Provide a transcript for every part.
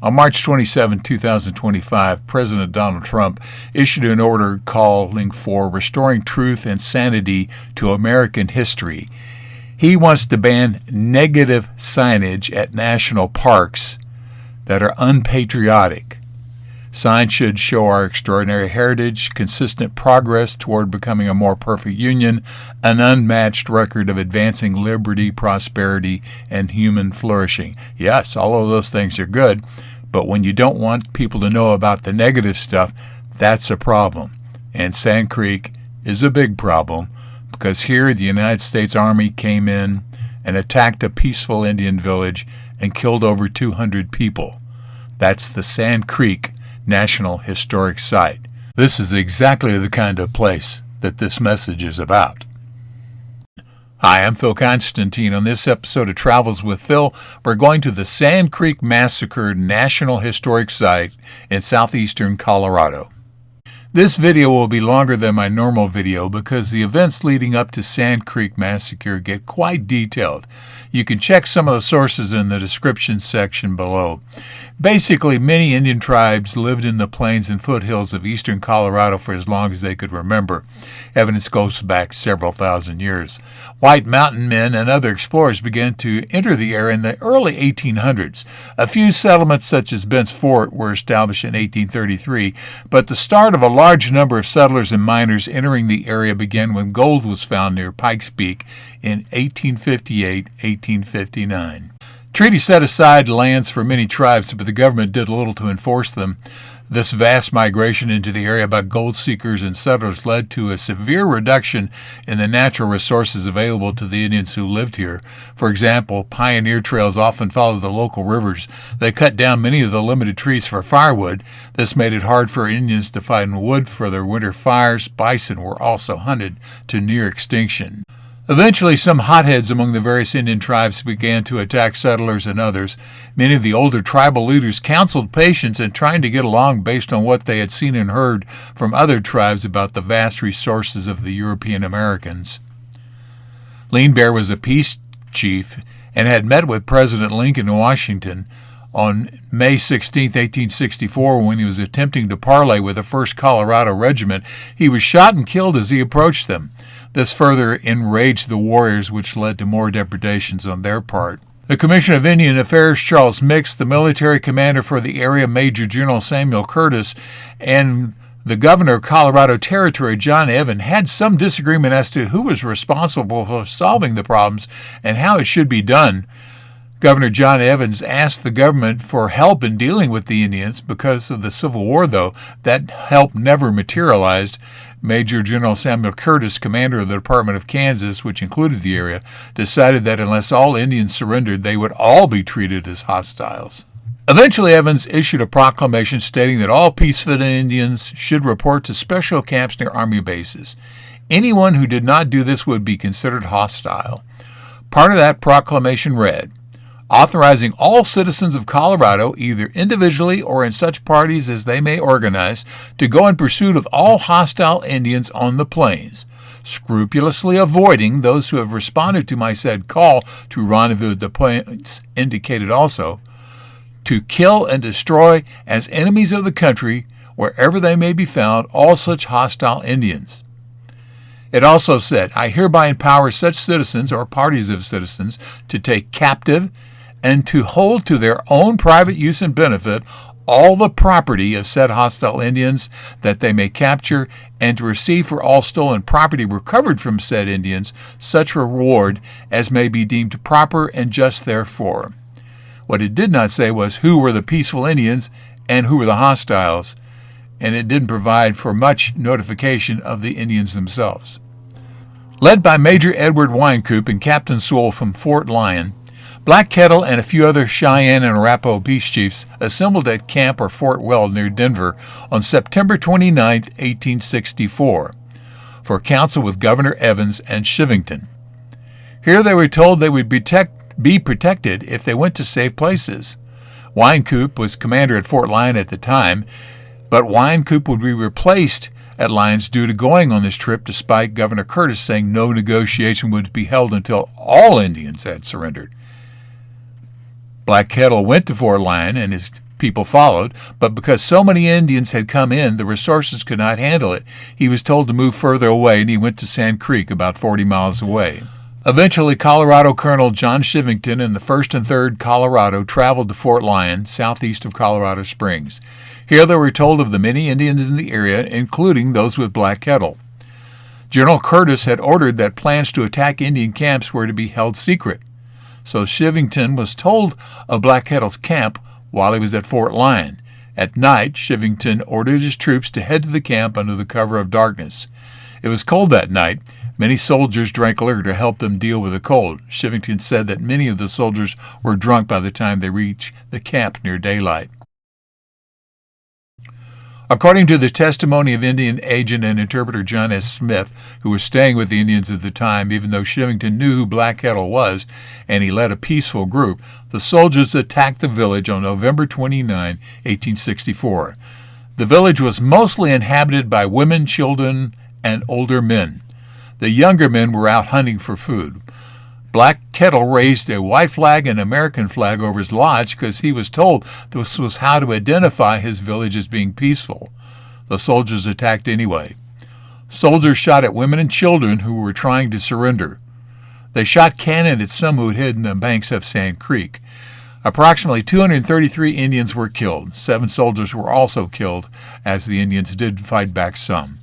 On March 27, 2025, President Donald Trump issued an order calling for restoring truth and sanity to American history. He wants to ban negative signage at national parks that are unpatriotic. Signs should show our extraordinary heritage, consistent progress toward becoming a more perfect union, an unmatched record of advancing liberty, prosperity, and human flourishing. Yes, all of those things are good, but when you don't want people to know about the negative stuff, that's a problem. And Sand Creek is a big problem because here the United States Army came in and attacked a peaceful Indian village and killed over 200 people. That's the Sand Creek National Historic Site. This is exactly the kind of place that this message is about. Hi, I'm Phil Constantine. On this episode of Travels with Phil, we're going to the Sand Creek Massacre National Historic Site in southeastern Colorado. This video will be longer than my normal video because the events leading up to Sand Creek Massacre get quite detailed. You can check some of the sources in the description section below. Basically, many Indian tribes lived in the plains and foothills of eastern Colorado for as long as they could remember. Evidence goes back several thousand years. White mountain men and other explorers began to enter the area in the early 1800s. A few settlements such as Bent's Fort were established in 1833, but the start of a large number of settlers and miners entering the area began when gold was found near Pikes Peak in 1858-1859. Treaty set aside lands for many tribes, but the government did little to enforce them. This vast migration into the area by gold seekers and settlers led to a severe reduction in the natural resources available to the Indians who lived here. For example, pioneer trails often followed the local rivers. They cut down many of the limited trees for firewood. This made it hard for Indians to find wood for their winter fires. Bison were also hunted to near extinction. Eventually, some hotheads among the various Indian tribes began to attack settlers and others. Many of the older tribal leaders counseled patience and trying to get along based on what they had seen and heard from other tribes about the vast resources of the European Americans. Lean Bear was a peace chief and had met with President Lincoln in Washington on May 16, 1864, when he was attempting to parley with the 1st Colorado Regiment. He was shot and killed as he approached them. This further enraged the warriors, which led to more depredations on their part. The Commissioner of Indian Affairs, Charles Mix, the military commander for the area, Major General Samuel Curtis, and the governor of Colorado Territory, John Evans, had some disagreement as to who was responsible for solving the problems and how it should be done. Governor John Evans asked the government for help in dealing with the Indians. Because of the Civil War, though, that help never materialized. Major General Samuel Curtis, commander of the Department of Kansas, which included the area, decided that unless all Indians surrendered, they would all be treated as hostiles. Eventually, Evans issued a proclamation stating that all peaceful Indians should report to special camps near Army bases. Anyone who did not do this would be considered hostile. Part of that proclamation read, authorizing all citizens of Colorado, either individually or in such parties as they may organize, to go in pursuit of all hostile Indians on the plains, scrupulously avoiding those who have responded to my said call to rendezvous at the points indicated also, to kill and destroy as enemies of the country, wherever they may be found, all such hostile Indians. It also said, I hereby empower such citizens or parties of citizens to take captive and to hold to their own private use and benefit all the property of said hostile Indians that they may capture, and to receive for all stolen property recovered from said Indians such reward as may be deemed proper and just therefor. What it did not say was who were the peaceful Indians and who were the hostiles, and it didn't provide for much notification of the Indians themselves. Led by Major Edward Winecoop and Captain Sewell from Fort Lyon, Black Kettle and a few other Cheyenne and Arapaho peace chiefs assembled at Camp or Fort Weld near Denver on September 29, 1864, for council with Governor Evans and Chivington. Here they were told they would be protected if they went to safe places. Winecoop was commander at Fort Lyon at the time, but Winecoop would be replaced at Lyons due to going on this trip, despite Governor Curtis saying no negotiation would be held until all Indians had surrendered. Black Kettle went to Fort Lyon and his People followed, but because so many Indians had come in, the resources could not handle it. He was told to move further away, and he went to Sand Creek, about 40 miles away. Eventually, Colorado Colonel John Chivington and the 1st and 3rd Colorado traveled to Fort Lyon, southeast of Colorado Springs. Here they were told of the many Indians in the area, including those with black kettle. General Curtis had ordered that plans to attack Indian camps were to be held secret. So Chivington was told of Black Kettle's camp while he was at Fort Lyon. At night, Chivington ordered his troops to head to the camp under the cover of darkness. It was cold that night. Many soldiers drank liquor to help them deal with the cold. Chivington said that many of the soldiers were drunk by the time they reached the camp near daylight. According to the testimony of Indian agent and interpreter John S. Smith, who was staying with the Indians at the time, even though Chivington knew who Black Kettle was and he led a peaceful group, the soldiers attacked the village on November 29, 1864. The village was mostly inhabited by women, children, and older men. The younger men were out hunting for food. Black Kettle raised a white flag and American flag over his lodge because he was told this was how to identify his village as being peaceful. The soldiers attacked anyway. Soldiers shot at women and children who were trying to surrender. They shot cannon at some who had hid in the banks of Sand Creek. Approximately 233 Indians were killed. 7 soldiers were also killed, as the Indians did fight back some.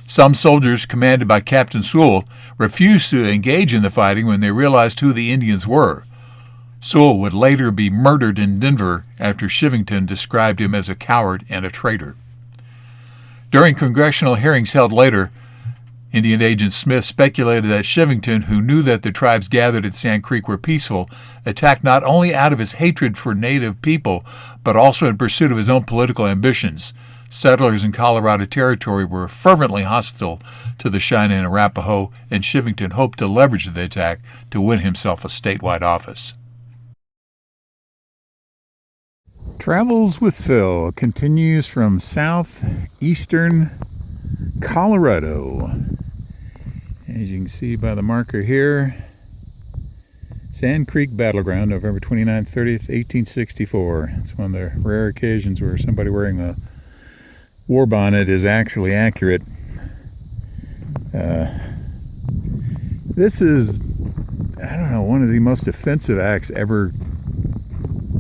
Some soldiers, commanded by Captain Sewell, refused to engage in the fighting when they realized who the Indians were. Sewell would later be murdered in Denver after Chivington described him as a coward and a traitor. During congressional hearings held later, Indian agent Smith speculated that Chivington, who knew that the tribes gathered at Sand Creek were peaceful, attacked not only out of his hatred for Native people, but also in pursuit of his own political ambitions. Settlers in Colorado Territory were fervently hostile to the Cheyenne and Arapaho, and Chivington hoped to leverage the attack to win himself a statewide office. Travels with Phil continues from southeastern Colorado. As you can see by the marker here, Sand Creek Battleground, November 29th, 30th, 1864. It's one of the rare occasions where somebody wearing a war bonnet is actually accurate. This is, I don't know, one of the most offensive acts ever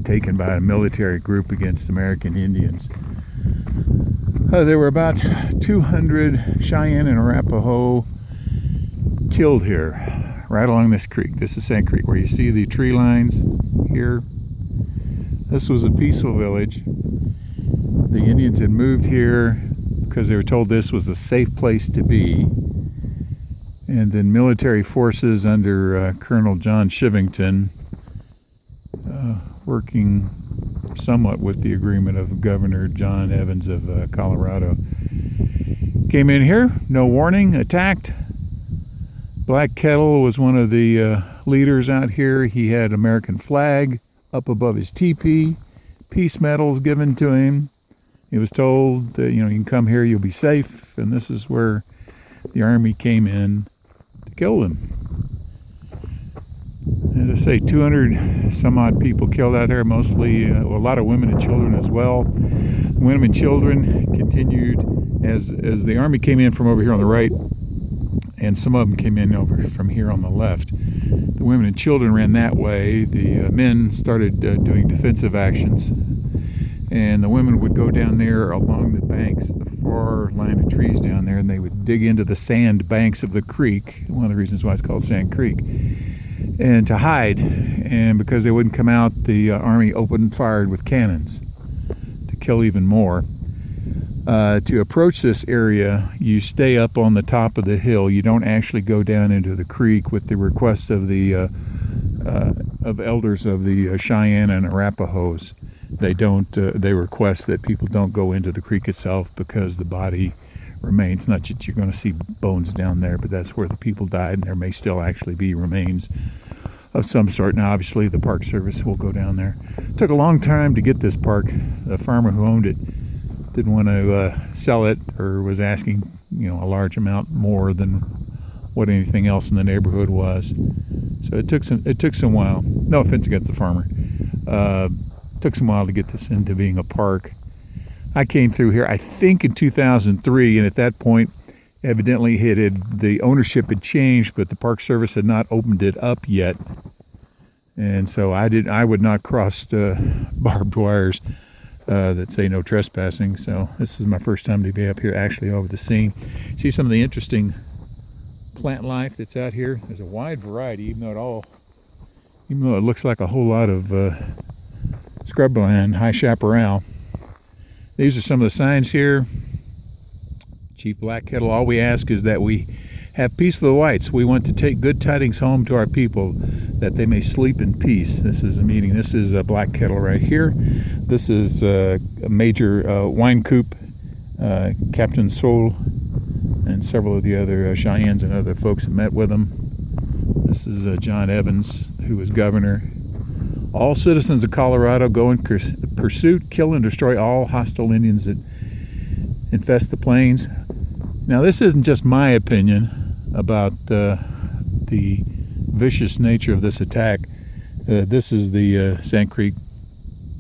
taken by a military group against American Indians. There were about 200 Cheyenne and Arapaho killed here, right along this creek. This is Sand Creek, where you see the tree lines here. This was a peaceful village. The Indians had moved here because they were told this was a safe place to be. And then military forces under Colonel John Chivington, working somewhat with the agreement of Governor John Evans of Colorado, came in here, no warning, attacked. Black Kettle was one of the leaders out here. He had American flag up above his teepee, peace medals given to him. He was told that, you can come here, you'll be safe, and this is where the Army came in to kill them. As I say, 200 some odd people killed out there, mostly a lot of women and children as well. Women and children continued as the Army came in from over here on the right, and some of them came in over from here on the left. The women and children ran that way. The men started doing defensive actions. And the women would go down there along the banks, the far line of trees down there, and they would dig into the sand banks of the creek, one of the reasons why it's called Sand Creek, and to hide. And because they wouldn't come out, the Army opened fired with cannons to kill even more. To approach this area, you stay up on the top of the hill. You don't actually go down into the creek with the request of the elders of the Cheyenne and Arapahoes. They don't. They request that people don't go into the creek itself because the body remains. Not that you're going to see bones down there, but that's where the people died, and there may still actually be remains of some sort. Now, obviously, the Park Service will go down there. It took a long time to get this park. The farmer who owned it didn't want to sell it, or was asking, a large amount more than what anything else in the neighborhood was. So it took some while. No offense against the farmer. took some while to get this into being a park. I came through here, I think, in 2003, and at that point, evidently the ownership had changed, but the Park Service had not opened it up yet. And so I would not cross barbed wires that say no trespassing. So this is my first time to be up here actually over the scene. See some of the interesting plant life that's out here. There's a wide variety, even though it looks like a whole lot of scrubland, high chaparral. These are some of the signs here. Chief Black Kettle, all we ask is that we have peace of the whites. We want to take good tidings home to our people, that they may sleep in peace. This is a meeting. This is a Black Kettle right here. This is a major wine coop, Captain Soul, and several of the other Cheyennes and other folks that met with him. This is John Evans, who was governor. All citizens of Colorado go in pursuit, kill, and destroy all hostile Indians that infest the plains. Now, this isn't just my opinion about the vicious nature of this attack. This is the Sand Creek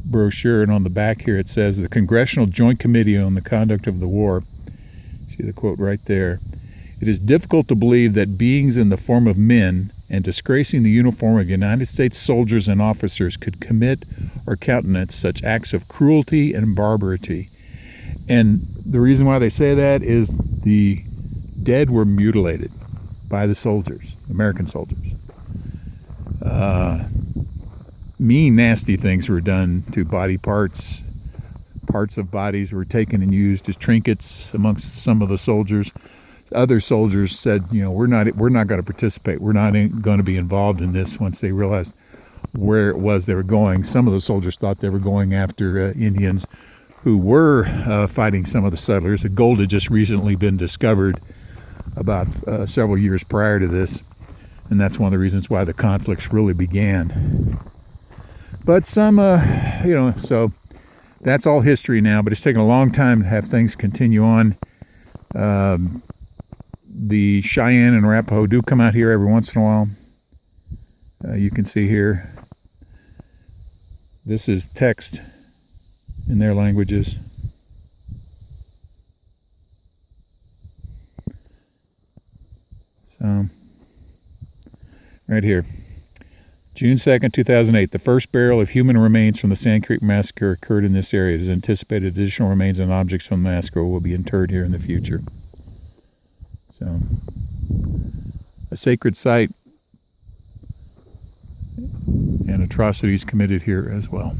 brochure, and on the back here it says, the Congressional Joint Committee on the Conduct of the War. See the quote right there. It is difficult to believe that beings in the form of men and disgracing the uniform of United States soldiers and officers could commit or countenance such acts of cruelty and barbarity. And the reason why they say that is the dead were mutilated by the soldiers, American soldiers. Mean, nasty things were done to body parts. Parts of bodies were taken and used as trinkets amongst some of the soldiers. Other soldiers said, we're not going to participate. We're not going to be involved in this. Once they realized where it was they were going, some of the soldiers thought they were going after Indians who were fighting some of the settlers. The gold had just recently been discovered about several years prior to this, and that's one of the reasons why the conflicts really began. But some, so that's all history now, but it's taken a long time to have things continue on. The Cheyenne and Arapaho do come out here every once in a while. You can see here, this is text in their languages. So, right here. June 2nd, 2008, the first burial of human remains from the Sand Creek Massacre occurred in this area. It is anticipated additional remains and objects from the massacre will be interred here in the future. So, a sacred site and atrocities committed here as well.